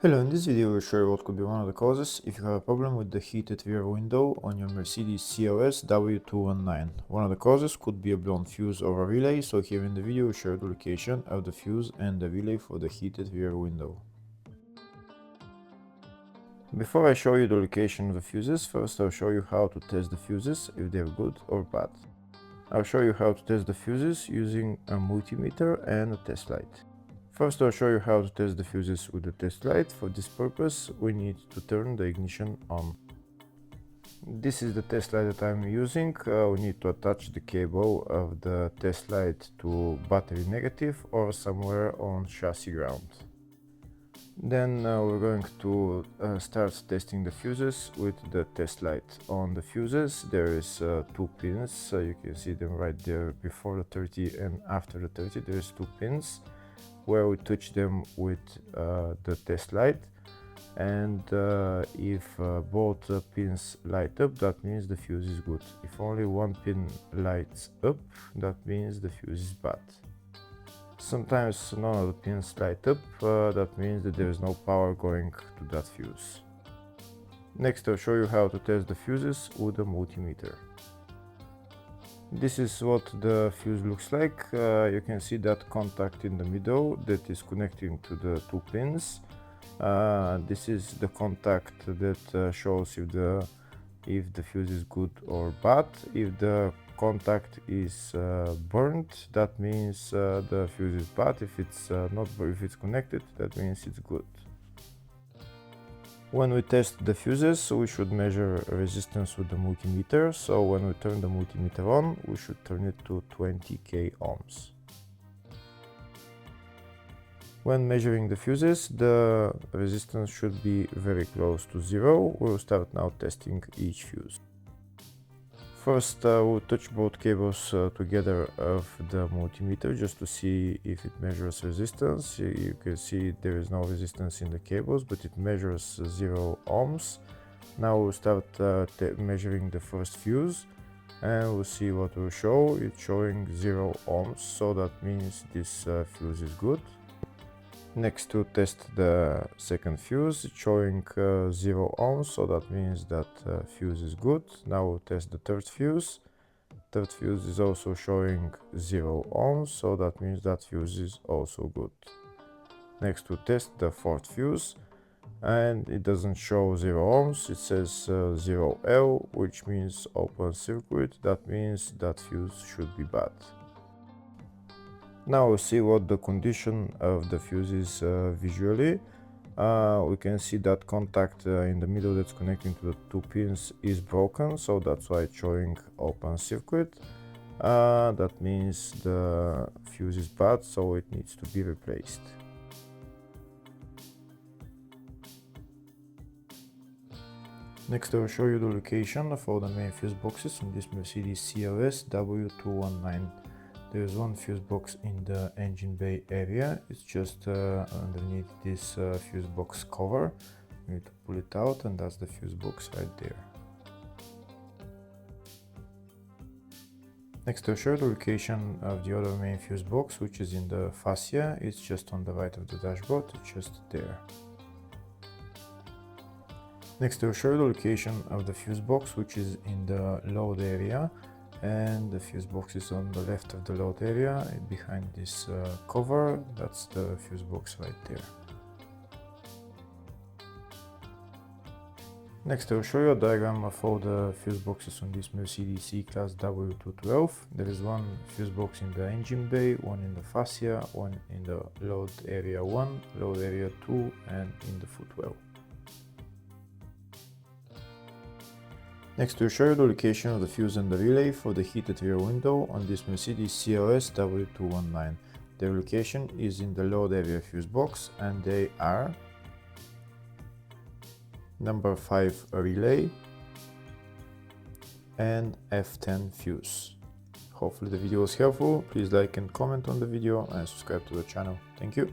Hello, in this video we'll show you what could be one of the causes if you have a problem with the heated rear window on your Mercedes CLS W219. One of the causes could be a blown fuse or a relay, so here in the video we'll show you the location of the fuse and the relay for the heated rear window. Before I show you the location of the fuses, first I'll show you how to test the fuses, if they're good or bad. I'll show you how to test the fuses using a multimeter and a test light. First, I'll show you how to test the fuses with the test light. For this purpose, we need to turn the ignition on. This is the test light that I'm using. We need to attach the cable of the test light to battery negative or somewhere on chassis ground. Then we're going to start testing the fuses with the test light. On the fuses there is two pins, you can see them right there before the 30 and after the 30. There's two pins where we touch them with the test light, and if both pins light up, that means the fuse is good. If only one pin lights up, that means the fuse is bad. Sometimes none of the pins light up, that means that there is no power going to that fuse. Next, I'll show you how to test the fuses with a multimeter. This is what the fuse looks like. You can see that contact in the middle that is connecting to the two pins. This is the contact that shows if the fuse is good or bad. If the contact is burnt, that means the fuse is bad. If it's connected, that means it's good. When we test the fuses, we should measure resistance with the multimeter. So when we turn the multimeter on, we should turn it to 20k ohms. When measuring the fuses, the resistance should be very close to zero. We'll start now testing each fuse. First, we'll touch both cables together of the multimeter just to see if it measures resistance. You can see there is no resistance in the cables, but it measures 0 ohms. Now we'll start measuring the first fuse, and we'll see what will show. It's showing 0 ohms, so that means this fuse is good. Next, to test the second fuse, it's showing 0 ohms, so that means that fuse is good. Now we'll test the third fuse. Third fuse is also showing 0 ohms, so that means that fuse is also good. Next, we'll test the fourth fuse, and it doesn't show 0 ohms, it says 0L, which means open circuit. That means that fuse should be bad. Now we'll see what the condition of the fuse is visually. We can see that contact in the middle that's connecting to the two pins is broken, so that's why it's showing open circuit. That means the fuse is bad, so it needs to be replaced. Next, I'll show you the location of all the main fuse boxes on this Mercedes CLS W219. There is one fuse box in the engine bay area. It's just underneath this fuse box cover. You need to pull it out, and that's the fuse box right there. Next, I'll show you the location of the other main fuse box, which is in the fascia. It's just on the right of the dashboard, it's just there. Next, I'll show you the location of the fuse box, which is in the load area. And the fuse box is on the left of the load area, behind this cover. That's the fuse box right there. Next, I'll show you a diagram of all the fuse boxes on this Mercedes C-Class W212. There is one fuse box in the engine bay, one in the fascia, one in the load area 1, load area 2, and in the footwell. Next, we'll show you the location of the fuse and the relay for the heated rear window on this Mercedes CLS W219. Their location is in the load area fuse box, and they are number 5 relay and F10 fuse. Hopefully the video was helpful. Please like and comment on the video and subscribe to the channel. Thank you.